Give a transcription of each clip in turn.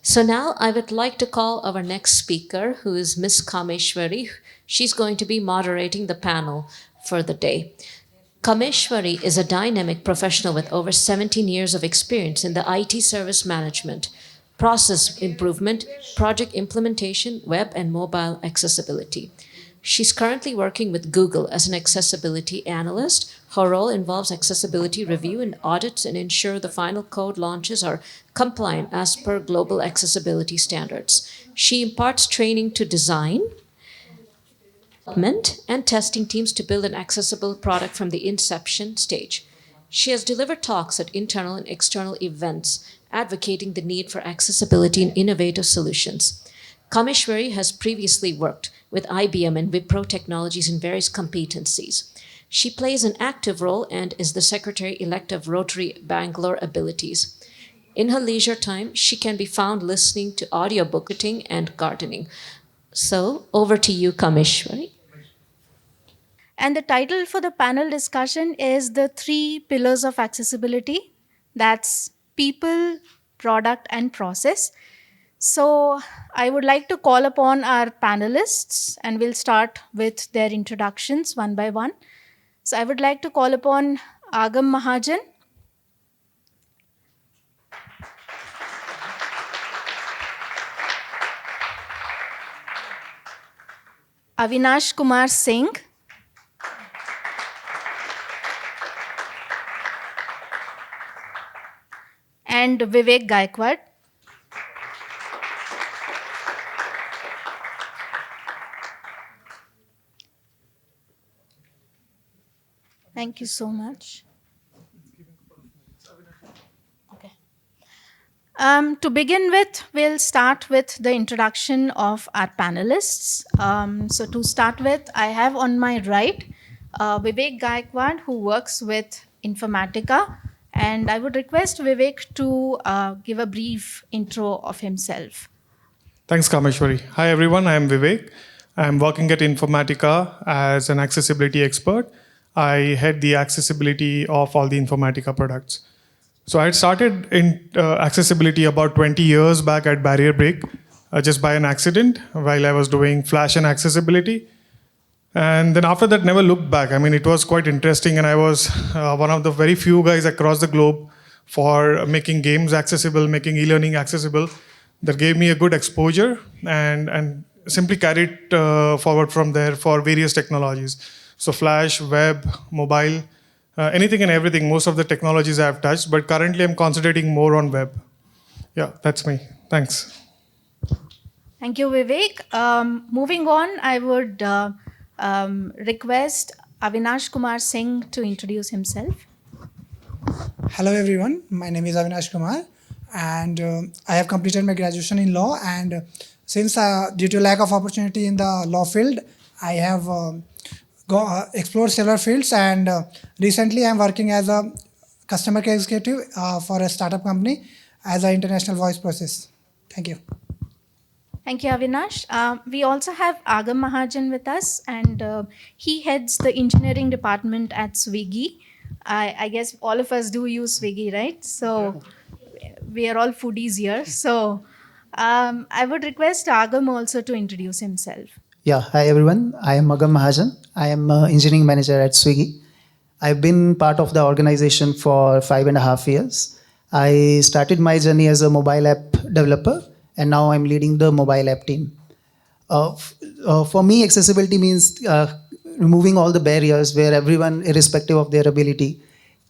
So now I would like to call our next speaker, who is Miss Kameshwari. She's going to be moderating the panel for the day. Kameshwari is a dynamic professional with over 17 years of experience in the IT service management, process improvement, project implementation, web and mobile accessibility. She's currently working with Google as an accessibility analyst. Her role involves accessibility review and audits and ensure the final code launches are compliant as per global accessibility standards. She imparts training to design, development, and testing teams to build an accessible product from the inception stage. She has delivered talks at internal and external events advocating the need for accessibility and innovative solutions. Kameshwari has previously worked with IBM and Wipro Technologies in various competencies. She plays an active role and is the secretary-elect of Rotary Bangalore Abilities. In her leisure time, she can be found listening to audiobook editing and gardening. So, over to you, Kameshwari. And the title for the panel discussion is The Three Pillars of Accessibility. That's people, product, and process. So I would like to call upon our panelists, and we'll start with their introductions one by one. So I would like to call upon Agam Mahajan. Avinash Kumar Singh. And Vivek Gaikwad. Thank you so much. Okay. To begin with, we'll start with the introduction of our panelists. So to start with, I have on my right Vivek Gaikwad, who works with Informatica. And I would request Vivek to give a brief intro of himself. Thanks, Kameshwari. Hi, everyone. I am Vivek. I'm working at Informatica as an accessibility expert. I head the accessibility of all the Informatica products. So I had started in accessibility about 20 years back at Barrier Break, just by an accident while I was doing Flash and accessibility. And then after that, never looked back. I mean, it was quite interesting, and I was one of the very few guys across the globe for making games accessible, making e-learning accessible. That gave me a good exposure and simply carried forward from there for various technologies. So Flash, web, mobile, anything and everything, most of the technologies I have touched, but currently I'm concentrating more on web. Yeah, that's me. Thanks. Thank you, Vivek. Moving on, I would request Avinash Kumar Singh to introduce himself. Hello everyone, my name is Avinash Kumar and I have completed my graduation in law, and since due to lack of opportunity in the law field, I have explored several fields, and recently I am working as a customer care executive for a startup company as an international voice process. Thank you. Thank you, Avinash. We also have Agam Mahajan with us, and he heads the engineering department at Swiggy. I guess all of us do use Swiggy, right? So we are all foodies here. So I would request Agam also to introduce himself. Yeah, hi everyone. I am Agam Mahajan. I am engineering manager at Swiggy. I've been part of the organization for 5.5 years. I started my journey as a mobile app developer, and now I'm leading the mobile app team. For me, accessibility means removing all the barriers where everyone, irrespective of their ability,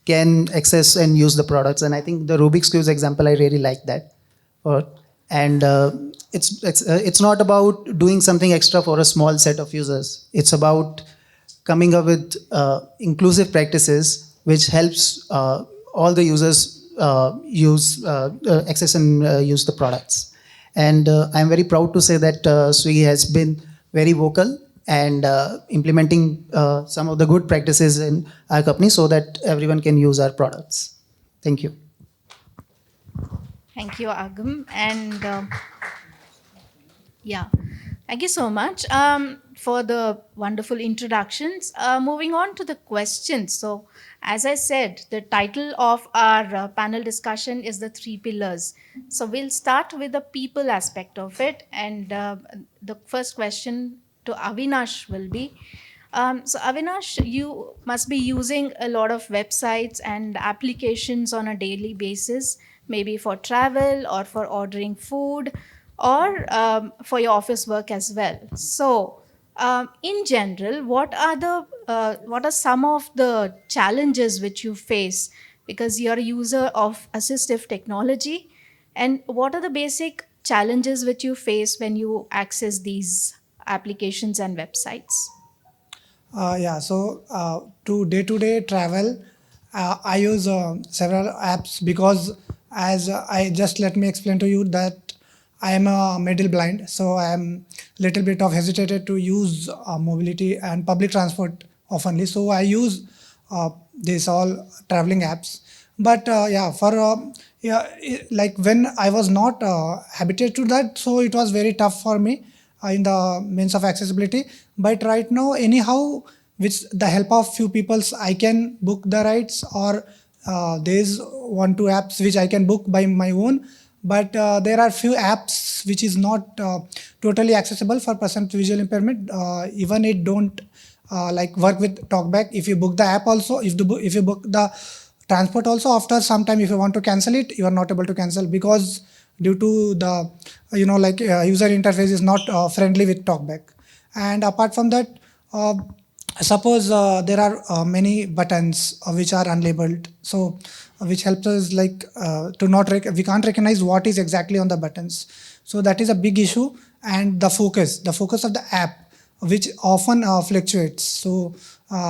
can access and use the products. And I think the Rubik's Cube example, I really like that. It's not about doing something extra for a small set of users. It's about coming up with inclusive practices which helps all the users access and use the products. And I'm very proud to say that Swiggy has been very vocal and implementing some of the good practices in our company so that everyone can use our products. Thank you. Thank you, Agam. And Thank you so much for the wonderful introductions. Moving on to the questions. So, as I said, the title of our panel discussion is the three pillars. So, we'll start with the people aspect of it. And the first question to Avinash will be so, Avinash, you must be using a lot of websites and applications on a daily basis, maybe for travel or for ordering food or for your office work as well. So, in general, what are some of the challenges which you face because you're a user of assistive technology, and what are the basic challenges which you face when you access these applications and websites? Yeah, so to day-to-day travel, I use several apps because, as I just let me explain to you that I am a middle blind, so I am little bit of hesitated to use mobility and public transport oftenly. So I use these all traveling apps. But yeah, for like when I was not habituated to that, so it was very tough for me in the means of accessibility. But right now, anyhow, with the help of few peoples, I can book the rides, or there's one two apps which I can book by my own. But there are few apps which is not totally accessible for person with visual impairment. Even it don't like work with talkback. If you book the app also, if you book the transport also, after some time if you want to cancel it, you are not able to cancel because due to the like user interface is not friendly with talkback. And apart from that, uh, suppose there are many buttons which are unlabeled, so which helps us like to not we can't recognize what is exactly on the buttons, so that is a big issue. And the focus of the app, which often fluctuates. So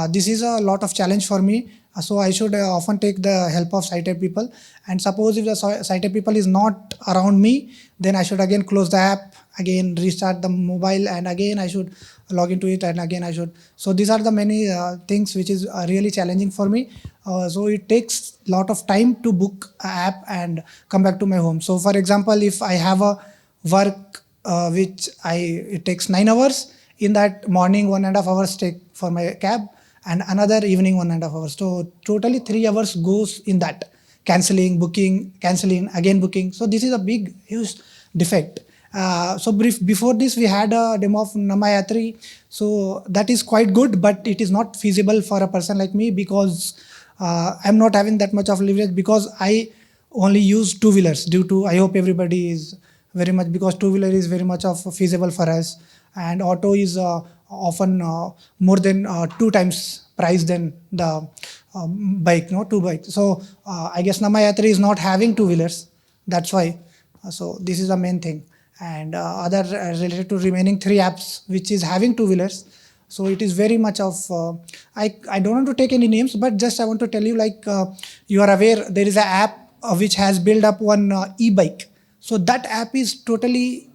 this is a lot of challenge for me. So I should often take the help of sighted people. And suppose if the sighted people is not around me, then I should again close the app, again restart the mobile, and again I should log into it, and again I should. So these are the many things which is really challenging for me. So it takes lot of time to book a app and come back to my home. So for example, if I have a work which it takes 9 hours, in that morning 1.5 hours take for my cab, and another evening 1.5 hours. So totally 3 hours goes in that, cancelling, booking, cancelling, again booking. So this is a big huge defect. So before this we had a demo of Namayatri. So that is quite good, but it is not feasible for a person like me because I'm not having that much of leverage, because I only use two-wheelers. Due to, I hope everybody is very much, because two-wheeler is very much of feasible for us, and auto is often more than 2 times price than the bike, no, two bike. So I guess Namayatri is not having two-wheelers, that's why. So this is the main thing. And other related to remaining three apps which is having two-wheelers. So it is very much of I don't want to take any names, but just I want to tell you, like you are aware there is an app which has built up one e-bike. So that app is totally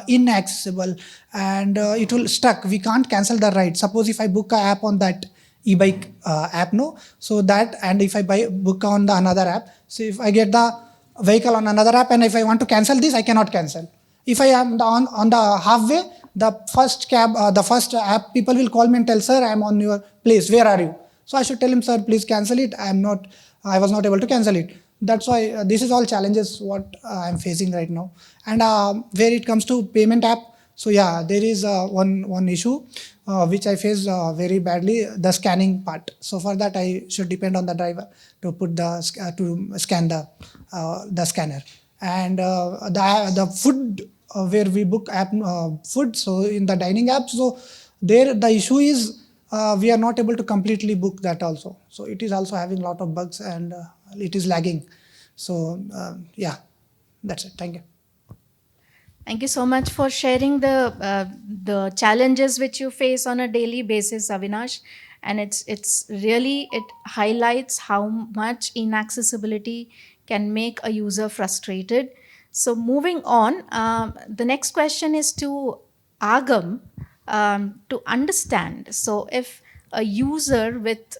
inaccessible, and it will stuck. We can't cancel the ride. Suppose if I book a app on that e-bike app, no, so that, and if I book on the another app, so if I get the vehicle on another app, and if I want to cancel this, I cannot cancel. If I am on the halfway, the first cab, the first app people will call me and tell, sir, I am on your place, where are you? So I should tell him, sir, please cancel it. I was not able to cancel it. That's why this is all challenges what I'm facing right now. And where it comes to payment app, so yeah, there is one issue which I face very badly, the scanning part. So for that, I should depend on the driver to put to scan the scanner. And the food where we book app food, so in the dining app, so there the issue is we are not able to completely book that also. So it is also having a lot of bugs, and it is lagging. So yeah, that's it. Thank you. Thank you so much for sharing the challenges which you face on a daily basis, Avinash. And it's really, it highlights how much inaccessibility can make a user frustrated. So moving on, the next question is to Agam, to understand. So if a user with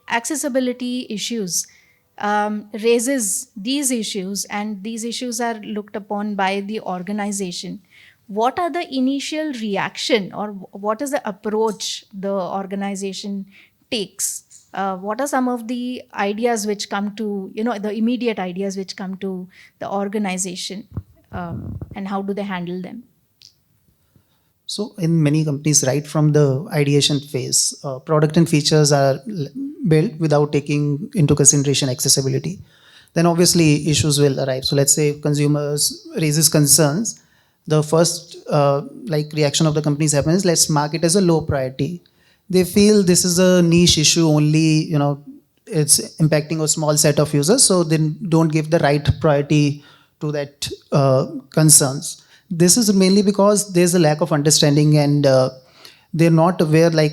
accessibility issues raises these issues, and these issues are looked upon by the organization, what are the initial reaction, or what is the approach the organization takes? What are some of the ideas which come to, the immediate ideas which come to the organization, and how do they handle them? So in many companies, right from the ideation phase, product and features are built without taking into consideration accessibility. Then obviously issues will arise. So let's say consumers raises concerns. The first reaction of the companies happens is, let's mark it as a low priority. They feel this is a niche issue only, it's impacting a small set of users, so they don't give the right priority to that concerns. This is mainly because there's a lack of understanding, and they're not aware. Like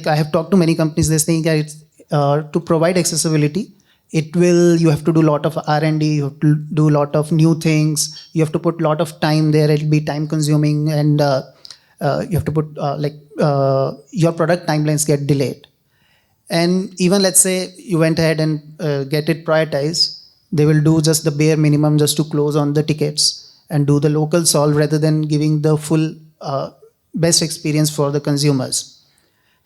I have talked to many companies, they're saying that it's, to provide accessibility, you have to do a lot of R&D, you have to do a lot of new things, you have to put a lot of time there, it'll be time consuming, and you have to put your product timelines get delayed. And even let's say you went ahead and get it prioritized, they will do just the bare minimum just to close on the tickets and do the local solve rather than giving the full best experience for the consumers.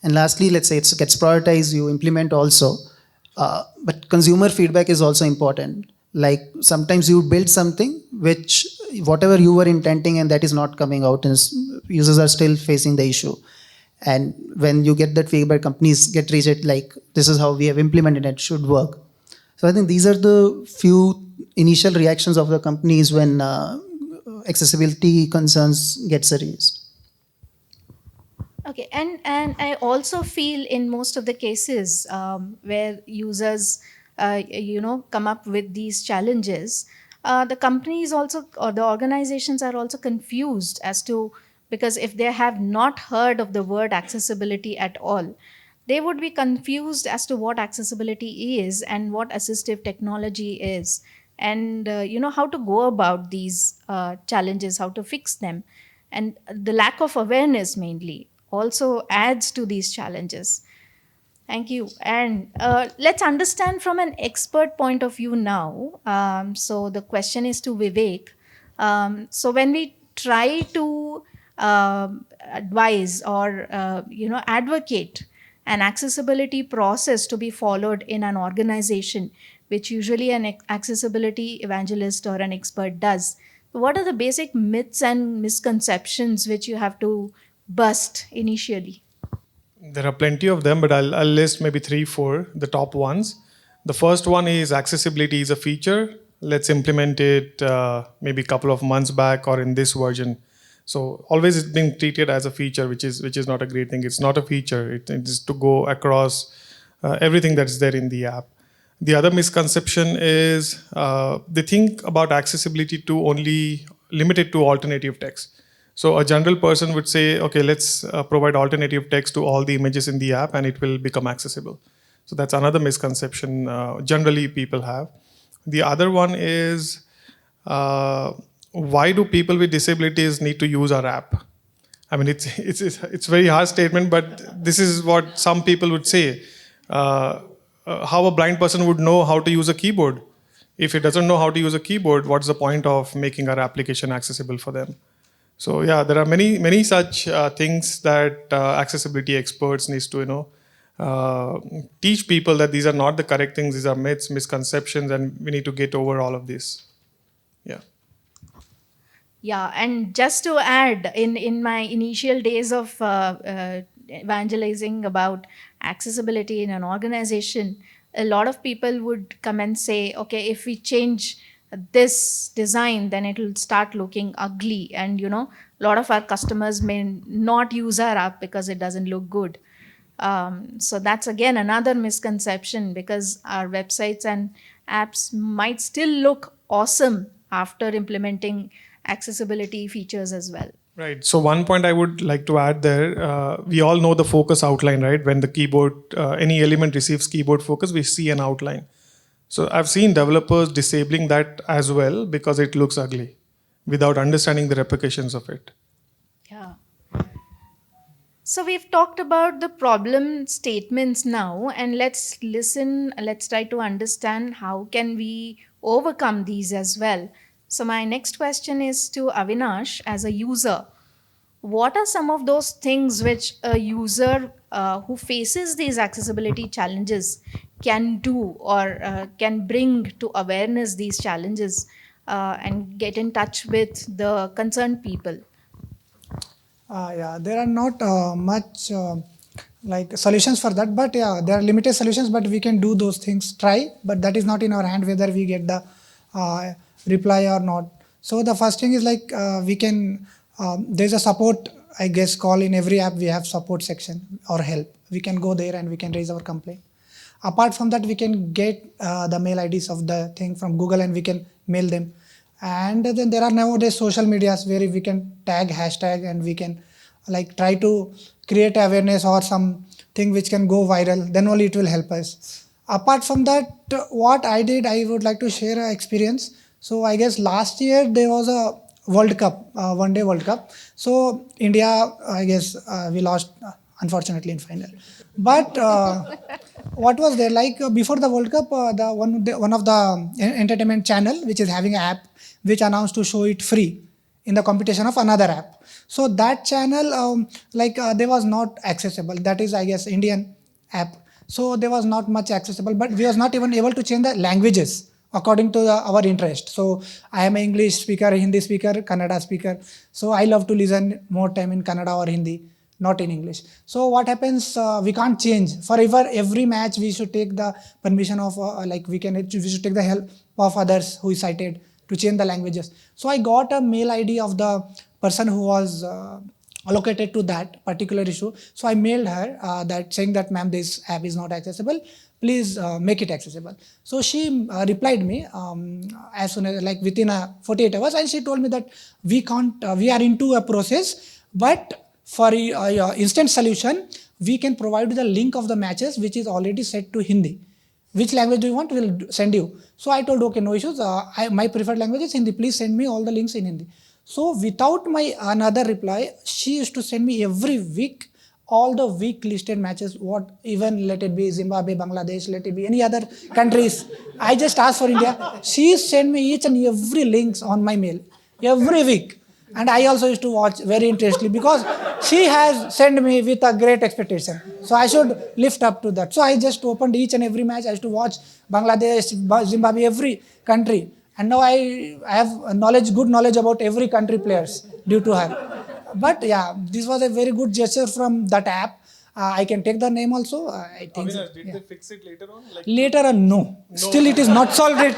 And lastly, let's say it gets prioritized, you implement also, but consumer feedback is also important. Like sometimes you build something which whatever you were intending and that is not coming out, and users are still facing the issue. And when you get that feedback, companies get rejected, like this is how we have implemented it, should work. So I think these are the few initial reactions of the companies when accessibility concerns gets raised. Okay, and I also feel in most of the cases where users, come up with these challenges, the companies also, or the organizations are also confused as to, because if they have not heard of the word accessibility at all, they would be confused as to what accessibility is and what assistive technology is, and how to go about these challenges, how to fix them. And the lack of awareness mainly also adds to these challenges. Thank you. And let's understand from an expert point of view now. So the question is to Vivek. So when we try to advise or advocate an accessibility process to be followed in an organization, which usually an accessibility evangelist or an expert does, what are the basic myths and misconceptions which you have to bust initially? There are plenty of them, but I'll list maybe 3, 4, the top ones. The first one is accessibility is a feature. Let's implement it maybe a couple of months back or in this version. So always it's being treated as a feature, which is not a great thing. It's not a feature. It is to go across everything that's there in the app. The other misconception is they think about accessibility to only limited to alternative text. So a general person would say, okay, let's provide alternative text to all the images in the app and it will become accessible. So that's another misconception generally people have. The other one is, why do people with disabilities need to use our app? I mean, it's very hard statement, but this is what some people would say. How a blind person would know how to use a keyboard? If it doesn't know how to use a keyboard, what's the point of making our application accessible for them? So yeah, there are many such things that accessibility experts needs to teach people that these are not the correct things. These are myths, misconceptions, and we need to get over all of this. Yeah. Yeah, and just to add, in my initial days of evangelizing about accessibility in an organization, a lot of people would come and say, okay, if we change this design, then it will start looking ugly. And, a lot of our customers may not use our app because it doesn't look good. So that's again another misconception, because our websites and apps might still look awesome after implementing accessibility features as well. Right. So one point I would like to add there, we all know the focus outline, right? When the keyboard, any element receives keyboard focus, we see an outline. So I've seen developers disabling that as well because it looks ugly without understanding the repercussions of it. Yeah. So we've talked about the problem statements now, and let's try to understand how can we overcome these as well. So my next question is to Avinash as a user. What are some of those things which a user who faces these accessibility challenges can do or can bring to awareness these challenges and get in touch with the concerned people? Yeah, there are not much like solutions for that, but yeah, there are limited solutions. But we can do those things. Try, but that is not in our hand whether we get the reply or not. So the first thing is like we can. There's a support, I guess, call in every app. We have support section or help. We can go there and we can raise our complaint. Apart from that, we can get the mail IDs of the thing from Google and we can mail them. And then there are nowadays social medias where we can tag hashtag and we can like try to create awareness or something which can go viral. Then only it will help us. Apart from that, what I did, I would like to share an experience. So I guess last year there was a World Cup, one day World Cup. So India, I guess we lost unfortunately in final. But what was there like before the World Cup? One of the entertainment channel which is having an app which announced to show it free in the competition of another app. So that channel they was not accessible. That is I guess Indian app. So there was not much accessible, but we was not even able to change the languages according to our interest. So I am an English speaker, Hindi speaker, Kannada speaker. So I love to listen more time in Kannada or Hindi, not in English. So what happens? We can't change. Forever, every match we should take the permission of we should take the help of others who is cited to change the languages. So I got a mail ID of the person who was allocated to that particular issue. So I mailed her that saying that ma'am, this app is not accessible. Please make it accessible. So she replied me as soon as within 48 hours, and she told me that we can't. We are into a process, but for instant solution, we can provide the link of the matches which is already set to Hindi. Which language do you want? We'll send you. So I told, okay, no issues. My preferred language is Hindi. Please send me all the links in Hindi. So without my another reply, she used to send me every week all the week listed matches, what even let it be Zimbabwe, Bangladesh, let it be any other countries. I just asked for India. She sent me each and every links on my mail every week. And I also used to watch very interestedly because she has sent me with a great expectation. So I should lift up to that. So I just opened each and every match. I used to watch Bangladesh, Zimbabwe, every country. And now I have good knowledge about every country players due to her. But yeah, this was a very good gesture from that app. I can take the name also. I think. Avinash, did they fix it later on? Later on, no. Still, it is not solved yet.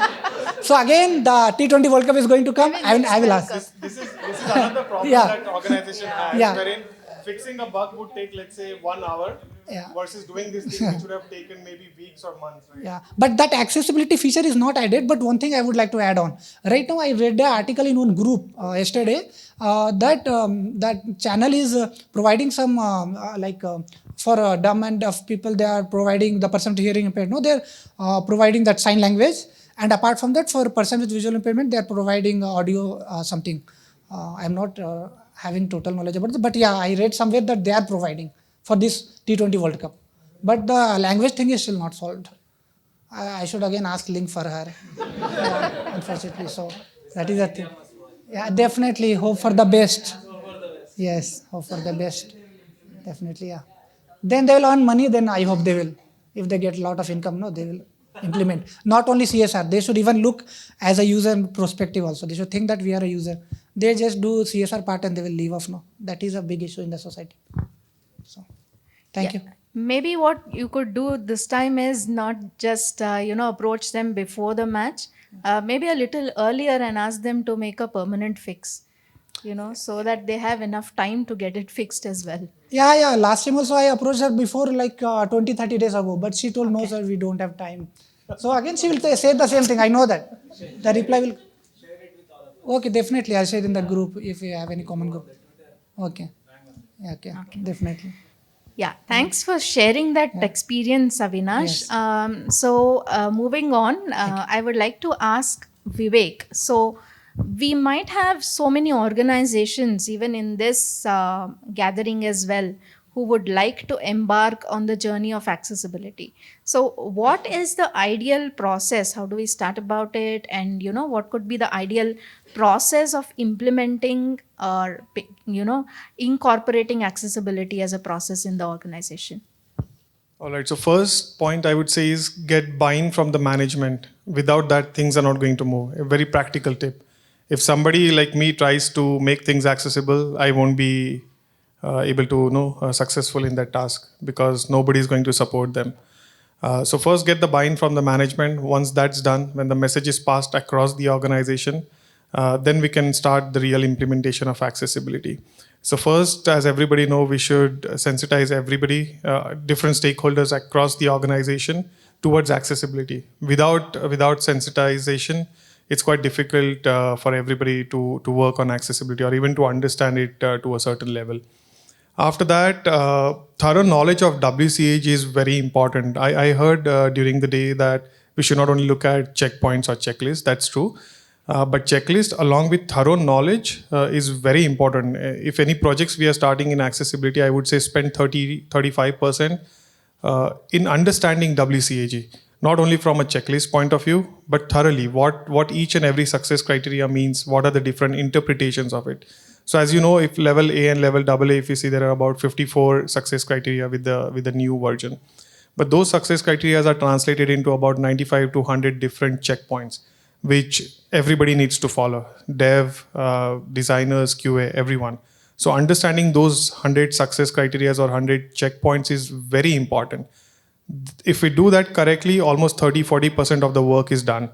So again, the T20 World Cup is going to come. I will ask. This is another problem Yeah. that organization has, Yeah. wherein fixing a bug would take, let's say, 1 hour Yeah. versus doing this thing which would have taken maybe weeks or months, right? Yeah, but that accessibility feature is not added. But one thing I would like to add on. Right now, I read an article in one group yesterday that channel is providing some for dumb and deaf people. They are providing the person with hearing impaired. No, they are providing that sign language. And apart from that, for person with visual impairment, they are providing audio something. I am not having total knowledge about it, but yeah, I read somewhere that they are providing for this T20 World Cup. But the language thing is still not solved. I should again ask link for her, unfortunately. So that is the thing. Yeah, definitely hope for the best. Yes, hope for the best. Definitely, yeah. Then they will earn money, then I hope they will. If they get a lot of income, no, they will implement. Not only CSR, they should even look as a user perspective also. They should think that we are a user. They just do CSR part and they will leave off. No, that is a big issue in the society. So, thank you. Maybe what you could do this time is not just approach them before the match, maybe a little earlier and ask them to make a permanent fix, so that they have enough time to get it fixed as well. Yeah. Last time also I approached her before 20-30 days ago, but she told no, sir, we don't have time. So again, she will say the same thing. I know that. The reply will. Okay, definitely. I'll share it in the group if you have any common group. Okay. Okay. Definitely. Yeah, thanks for sharing that experience, Avinash. Yes. Moving on, I would like to ask Vivek. So, we might have so many organizations, even in this gathering as well, who would like to embark on the journey of accessibility. So what is the ideal process? How do we start about it? And what could be the ideal process of implementing or incorporating accessibility as a process in the organization? All right. So first point I would say is get buy-in from the management. Without that, things are not going to move. A very practical tip. If somebody like me tries to make things accessible, I won't be able to successful in that task because nobody is going to support them. So first get the buy-in from the management. Once that's done, when the message is passed across the organization, then we can start the real implementation of accessibility. So first, as everybody know, we should sensitize everybody, different stakeholders across the organization towards accessibility. Without sensitization, it's quite difficult for everybody to work on accessibility or even to understand it to a certain level. After that, thorough knowledge of WCAG is very important. I heard during the day that we should not only look at checkpoints or checklists, that's true. But checklist along with thorough knowledge is very important. If any projects we are starting in accessibility, I would say spend 35% in understanding WCAG, not only from a checklist point of view, but thoroughly what each and every success criteria means, what are the different interpretations of it. So as you know, if level A and level AA, if you see, there are about 54 success criteria with the new version. But those success criteria are translated into about 95 to 100 different checkpoints, which everybody needs to follow. Dev, designers, QA, everyone. So understanding those 100 success criteria or 100 checkpoints is very important. If we do that correctly, almost 30-40% of the work is done.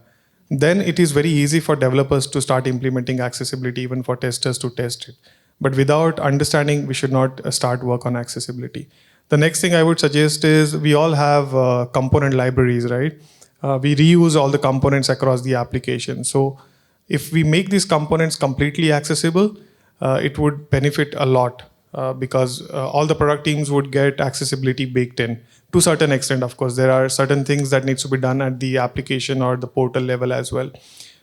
Then it is very easy for developers to start implementing accessibility, even for testers to test it. But without understanding, we should not start work on accessibility. The next thing I would suggest is we all have component libraries, right? We reuse all the components across the application. So if we make these components completely accessible, it would benefit a lot because all the product teams would get accessibility baked in. To a certain extent, of course, there are certain things that needs to be done at the application or the portal level as well.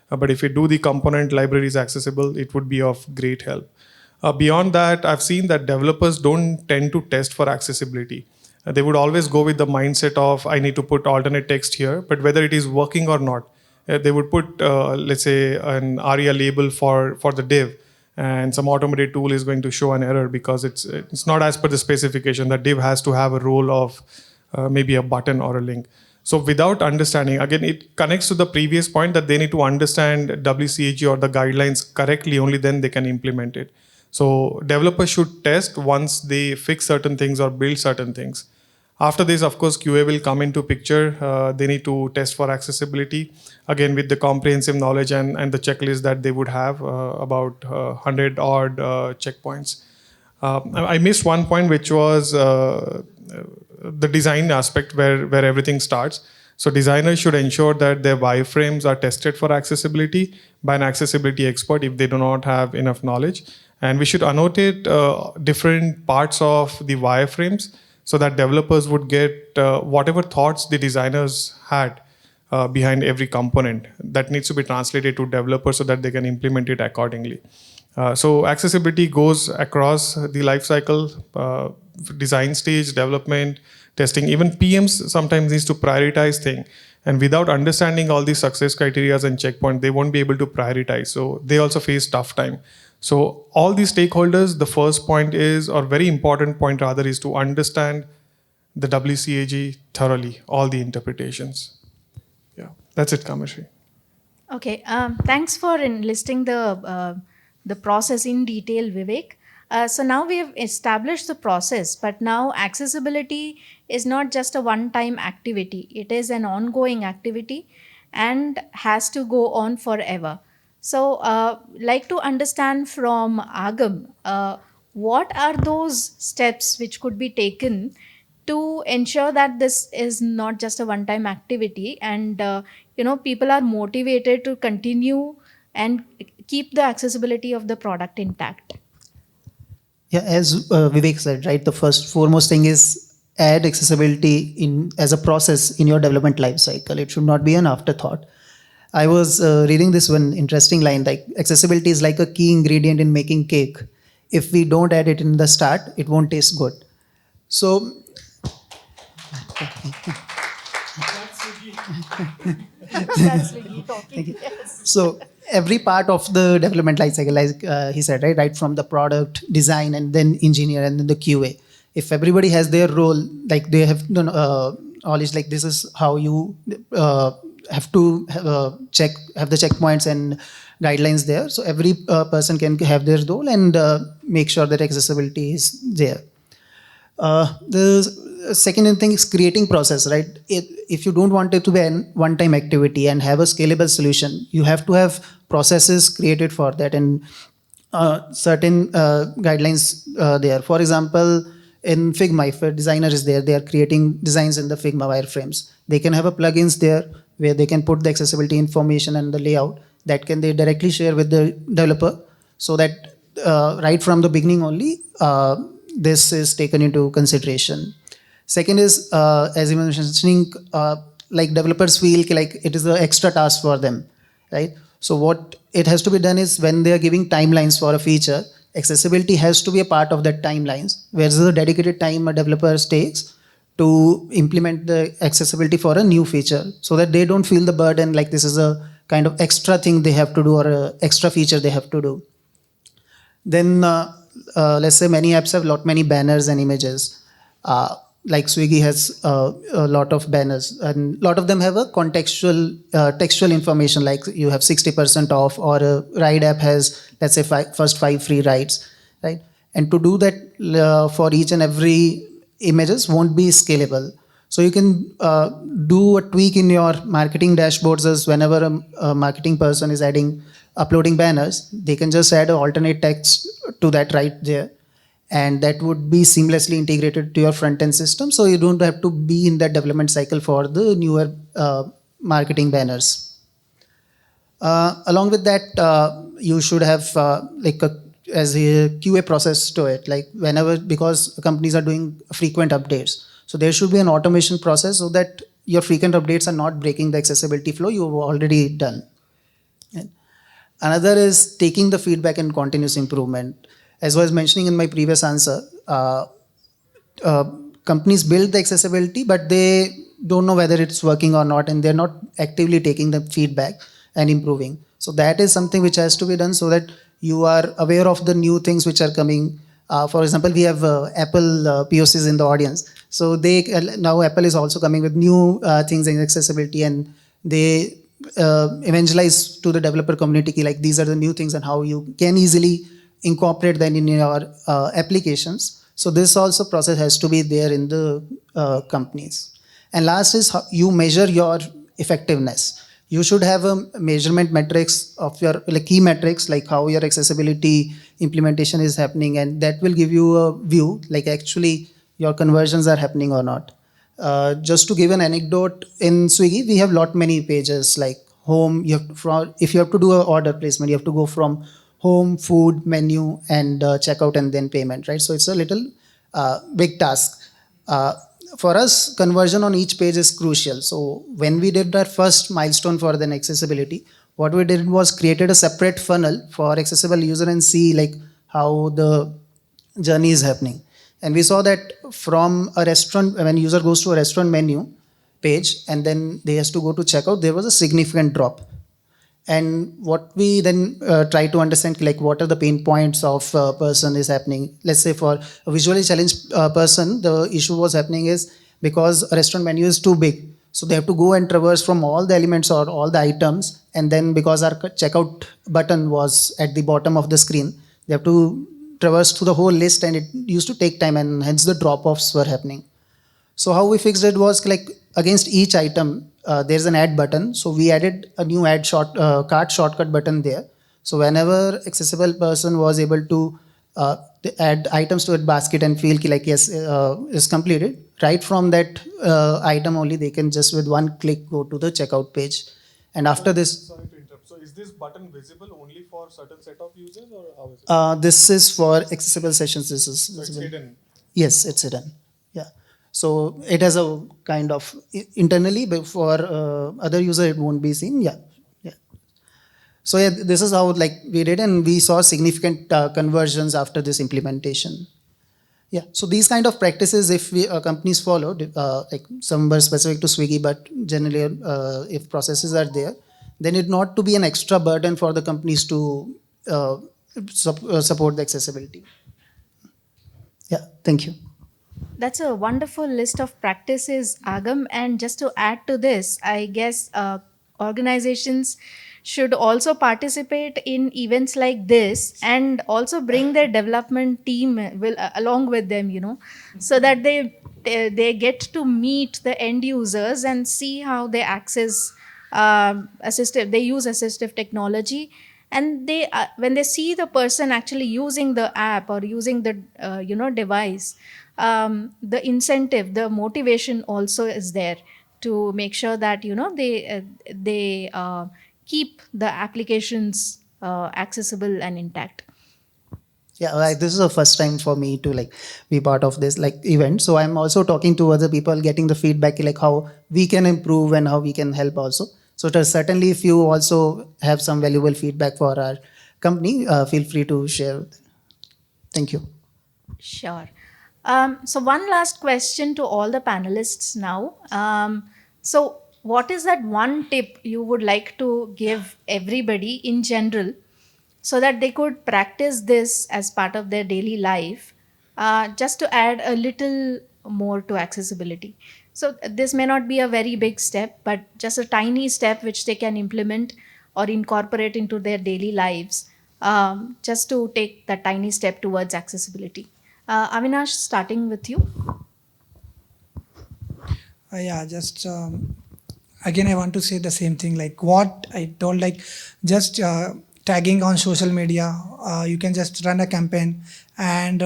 But if we do the component libraries accessible, it would be of great help. Beyond that, I've seen that developers don't tend to test for accessibility. They would always go with the mindset of, I need to put alternate text here, but whether it is working or not, they would put, let's say, an ARIA label for the div, and some automated tool is going to show an error because it's not as per the specification. The div has to have a role of maybe a button or a link. So without understanding, again, it connects to the previous point that they need to understand WCAG or the guidelines correctly, only then they can implement it. So developers should test once they fix certain things or build certain things. After this, of course, QA will come into picture. They need to test for accessibility, again, with the comprehensive knowledge and the checklist that they would have, about 100 odd checkpoints. I missed one point, which was the design aspect where everything starts. So designers should ensure that their wireframes are tested for accessibility by an accessibility expert if they do not have enough knowledge. And we should annotate different parts of the wireframes so that developers would get whatever thoughts the designers had behind every component. That needs to be translated to developers so that they can implement it accordingly. So accessibility goes across the life cycle, design stage, development, testing. Even PMs sometimes needs to prioritize things. And without understanding all these success criteria and checkpoints, they won't be able to prioritize. So they also face tough time. So all these stakeholders, the first point is, or very important point rather, is to understand the WCAG thoroughly, all the interpretations. Yeah, that's it, Kameshwari. Okay, thanks for enlisting the process in detail, Vivek. So now we have established the process, but now accessibility is not just a one-time activity. It is an ongoing activity and has to go on forever. So like to understand from Agam, what are those steps which could be taken to ensure that this is not just a one-time activity and people are motivated to continue and keep the accessibility of the product intact? Yeah, as Vivek said, right, the first foremost thing is add accessibility in as a process in your development life cycle. It should not be an afterthought. I was reading this one interesting line, like accessibility is like a key ingredient in making cake. If we don't add it in the start, it won't taste good. So That's Swiggy talking. Yes. So every part of the development life cycle, like he said, right from the product design and then engineer and then the QA. If everybody has their role, like they have knowledge, like this is how you have to have the checkpoints and guidelines there. So every person can have their role and make sure that accessibility is there. The second thing is creating process, right? If you don't want it to be a one-time activity and have a scalable solution, you have to have processes created for that and certain guidelines there. For example, in Figma, if a designer is there, they are creating designs in the Figma wireframes. They can have a plugins there where they can put the accessibility information and the layout that can they directly share with the developer, so that right from the beginning only this is taken into consideration. Second is, as you were mentioning, like developers feel like it is an extra task for them, right? So what it has to be done is when they are giving timelines for a feature, accessibility has to be a part of that timelines. Where's the dedicated time a developer takes to implement the accessibility for a new feature, so that they don't feel the burden like this is a kind of extra thing they have to do or a extra feature they have to do. Then let's say many apps have many banners and images. Like Swiggy has a lot of banners, and a lot of them have a contextual textual information, like you have 60% off, or a ride app has, let's say, first 5 free rides, right? And to do that for each and every images won't be scalable. So you can do a tweak in your marketing dashboards, as whenever a marketing person is uploading banners, they can just add an alternate text to that right there, and that would be seamlessly integrated to your front end system. So you don't have to be in that development cycle for the newer marketing banners. Along with that, you should have as a QA process to it, like whenever, because companies are doing frequent updates. So there should be an automation process so that your frequent updates are not breaking the accessibility flow you've already done. And another is taking the feedback and continuous improvement. As I was mentioning in my previous answer, companies build the accessibility, but they don't know whether it's working or not, and they're not actively taking the feedback and improving. So that is something which has to be done, so that you are aware of the new things which are coming. For example, we have Apple POCs in the audience. So they now Apple is also coming with new things in accessibility, and they evangelize to the developer community like these are the new things and how you can easily incorporate them in your applications. So this also process has to be there in the companies. And last is how you measure your effectiveness. You should have a measurement metrics of your key metrics, like how your accessibility implementation is happening, and that will give you a view like actually your conversions are happening or not. Just to give an anecdote, in Swiggy we have many pages like home. If you have to do an order placement, you have to go from home, food, menu, and checkout, and then payment, right? So it's a little big task. For us, conversion on each page is crucial. So when we did our first milestone for the accessibility, what we did was created a separate funnel for accessible user and see like how the journey is happening. And we saw that from a restaurant, when user goes to a restaurant menu page and then they has to go to checkout, there was a significant drop. And what we then try to understand, like what are the pain points of a person is happening. Let's say for a visually challenged person, the issue was happening is because a restaurant menu is too big. So they have to go and traverse from all the elements or all the items. And then because our checkout button was at the bottom of the screen, they have to traverse through the whole list, and it used to take time, and hence the drop-offs were happening. So how we fixed it was like against each item, there's an add button. So we added a new cart shortcut button there. So whenever accessible person was able to add items to a basket and feel like yes, is completed, right from that item only, they can just with one click go to the checkout page. And after this, Sorry to interrupt. So is this button visible only for certain set of users, or how is it? this is for accessible sessions. This is So it's visible. hidden. Yes, it's hidden. Yeah. So it has a kind of internally, but for other user it won't be seen. Yeah. Yeah. So yeah, this is how like we did, and we saw significant conversions after this implementation. Yeah, so these kind of practices, if we companies follow, like some were specific to Swiggy, but generally, if processes are there, then it not to be an extra burden for the companies to support the accessibility. Yeah, thank you. That's a wonderful list of practices, Agam. And just to add to this, I guess organizations should also participate in events like this and also bring their development team along with them, so that they get to meet the end users and see how they access they use assistive technology, and they when they see the person actually using the app or using the device, the incentive, the motivation also is there to make sure that they keep the applications accessible and intact. Yeah, this is the first time for me to like be part of this like event. So I'm also talking to other people, getting the feedback like how we can improve and how we can help also. So certainly, if you also have some valuable feedback for our company, feel free to share. Thank you. Sure. So, one last question to all the panelists now. So, what is that one tip you would like to give everybody in general so that they could practice this as part of their daily life, just to add a little more to accessibility? So, this may not be a very big step, but just a tiny step which they can implement or incorporate into their daily lives, just to take that tiny step towards accessibility. Avinash, starting with you. Yeah, just again, I want to say the same thing. Like what I told, like just tagging on social media. You can just run a campaign, and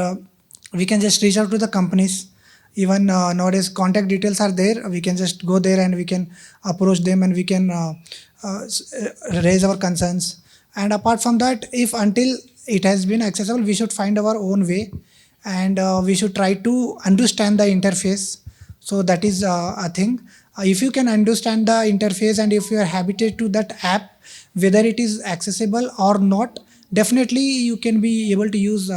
we can just reach out to the companies. Even nowadays, contact details are there. We can just go there and we can approach them, and we can raise our concerns. And apart from that, if until it has been accessible, we should find our own way, and we should try to understand the interface. So that is a thing. If you can understand the interface and if you are habituated to that app, whether it is accessible or not, definitely you can be able to use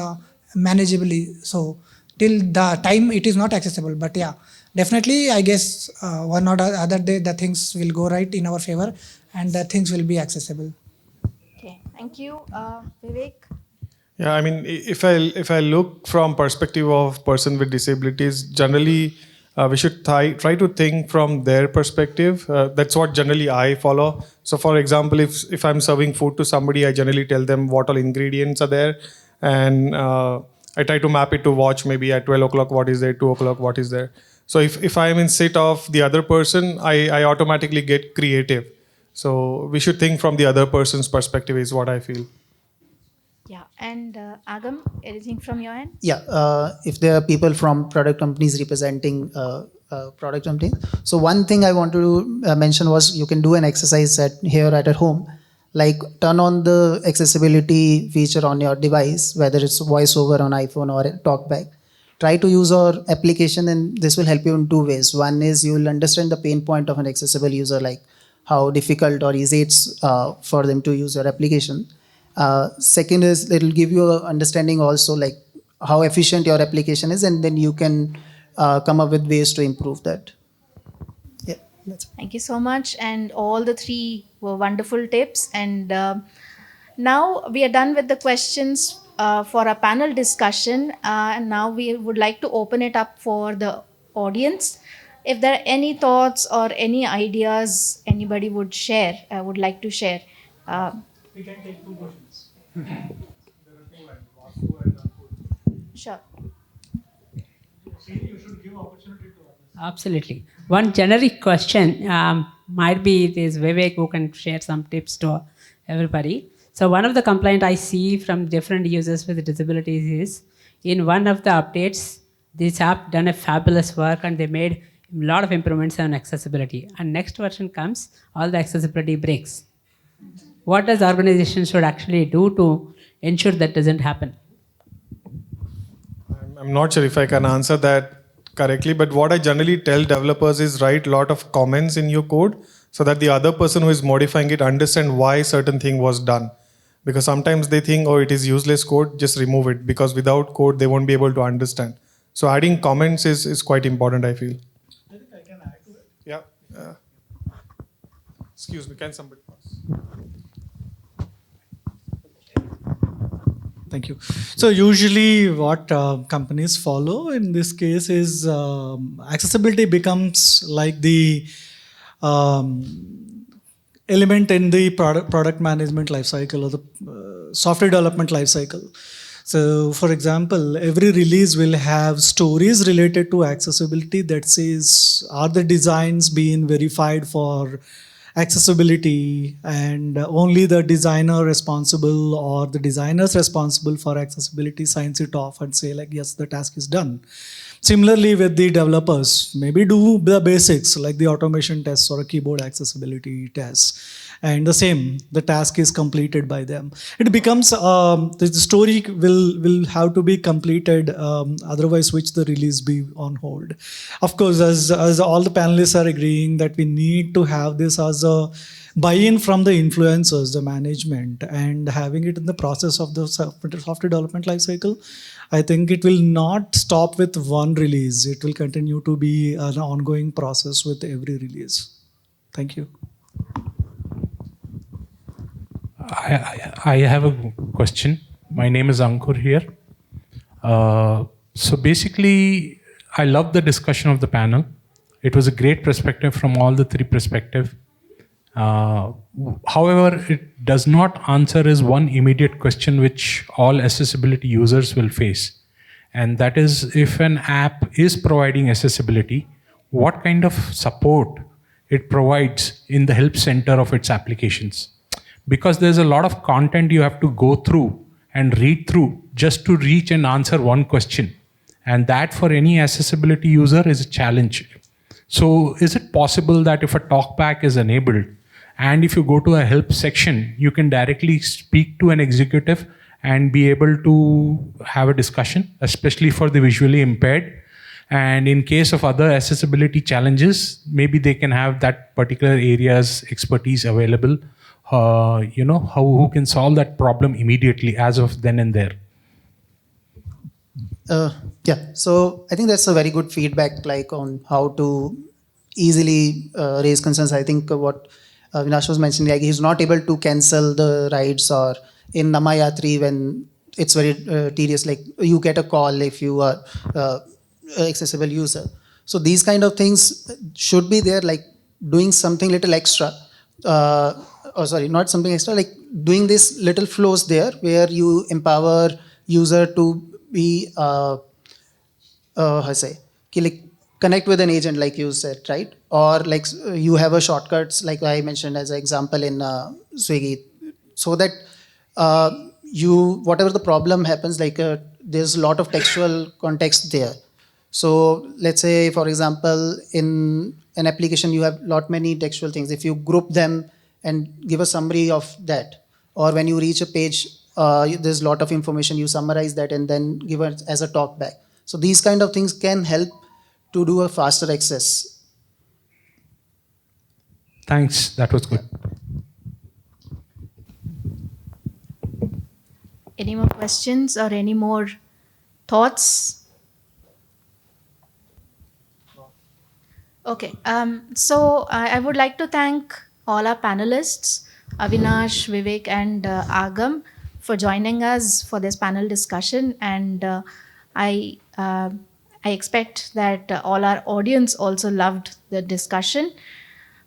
manageably. So till the time it is not accessible, but yeah, definitely I guess one or the other day the things will go right in our favor and the things will be accessible. Okay, thank you. Vivek? Yeah, I mean, if I look from perspective of person with disabilities, generally we should try to think from their perspective. That's what generally I follow. So, for example, if I'm serving food to somebody, I generally tell them what all ingredients are there, and I try to map it to watch maybe at 12 o'clock what is there, 2 o'clock what is there. So if I'm in sit of the other person, I automatically get creative. So we should think from the other person's perspective is what I feel. Yeah, and Agam, anything from your end? Yeah, if there are people from product companies representing product companies. So one thing I want to mention was you can do an exercise at home, like turn on the accessibility feature on your device, whether it's voiceover on iPhone or TalkBack. Try to use our application, and this will help you in two ways. One is you will understand the pain point of an accessible user, like how difficult or easy it's for them to use your application. Second is it will give you an understanding also like how efficient your application is, and then you can come up with ways to improve that. Yeah, that's it. Thank you so much. And all the three were wonderful tips. And now we are done with the questions for a panel discussion. And now we would like to open it up for the audience. If there are any thoughts or any ideas anybody would share, would like to share. We can take 2 questions. Sure. You should give opportunity to others. Absolutely. One generic question might be it is Vivek who can share some tips to everybody. So one of the complaint I see from different users with disabilities is in one of the updates, this app done a fabulous work and they made a lot of improvements on accessibility. And next version comes, all the accessibility breaks. What does organization should actually do to ensure that doesn't happen? I'm not sure if I can answer that correctly, but what I generally tell developers is write a lot of comments in your code so that the other person who is modifying it understand why certain thing was done. Because sometimes they think, oh, it is useless code, just remove it. Because without code, they won't be able to understand. So adding comments is quite important, I feel. I think I can add to it. Yeah. Excuse me, can somebody pass? Thank you. So usually what companies follow in this case is accessibility becomes like the element in the product management lifecycle or the software development lifecycle. So for example, every release will have stories related to accessibility that says, are the designs being verified for accessibility, and only the designer responsible or the designers responsible for accessibility signs it off and say like, yes, the task is done. Similarly with the developers, maybe do the basics like the automation tests or a keyboard accessibility tests. And the same, the task is completed by them. It becomes, the story will have to be completed, otherwise which the release be on hold. Of course, as all the panelists are agreeing that we need to have this as a buy-in from the influencers, the management, and having it in the process of the software development lifecycle. I think it will not stop with one release. It will continue to be an ongoing process with every release. Thank you. I have a question. My name is Ankur here. So basically, I love the discussion of the panel. It was a great perspective from all the three perspectives. However, it does not answer is one immediate question which all accessibility users will face. And that is, if an app is providing accessibility, what kind of support it provides in the help center of its applications? Because there's a lot of content you have to go through and read through just to reach and answer one question. And that for any accessibility user is a challenge. So is it possible that if a talkback is enabled, and if you go to a help section, you can directly speak to an executive and be able to have a discussion, especially for the visually impaired. And in case of other accessibility challenges, maybe they can have that particular area's expertise available. Who can solve that problem immediately as of then and there. Yeah, so I think that's a very good feedback, like on how to easily raise concerns. I think what Avinash was mentioning, like he's not able to cancel the rides, or in Namayatri when it's very tedious, like you get a call if you are accessible user. So these kind of things should be there, like doing something little extra. Not something extra, like doing this little flows there where you empower user to be, like connect with an agent, like you said, right? Or like you have a shortcuts, like I mentioned as an example in Swiggy, so that whatever the problem happens, like there's a lot of textual context there. So let's say, for example, in an application, you have many textual things. If you group them and give a summary of that, or when you reach a page, there's a lot of information, you summarize that and then give it as a talk back. So these kind of things can help to do a faster access. Thanks, that was good. Any more questions or any more thoughts? Okay, so I would like to thank all our panelists, Avinash, Vivek, and Agam, for joining us for this panel discussion. And I expect that all our audience also loved the discussion.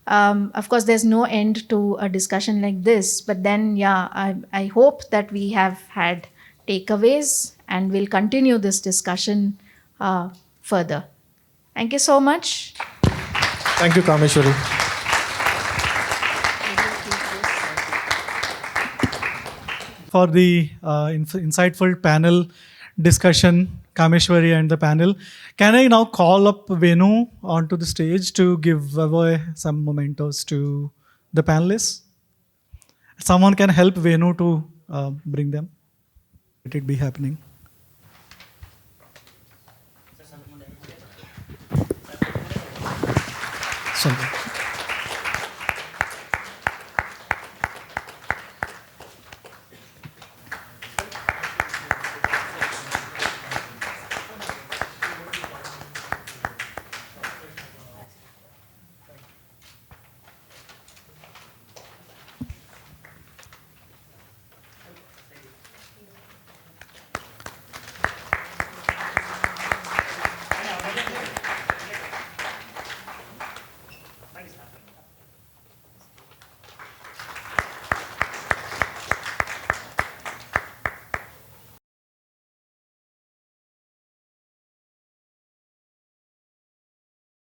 Of course, there's no end to a discussion like this, but then, yeah, I hope that we have had takeaways and we'll continue this discussion further. Thank you so much. Thank you, Kameshwari. For the insightful panel discussion, Kameshwari and the panel, can I now call up Venu onto the stage to give away some mementos to the panelists? Someone can help Venu to bring them. Let it be happening. Sorry.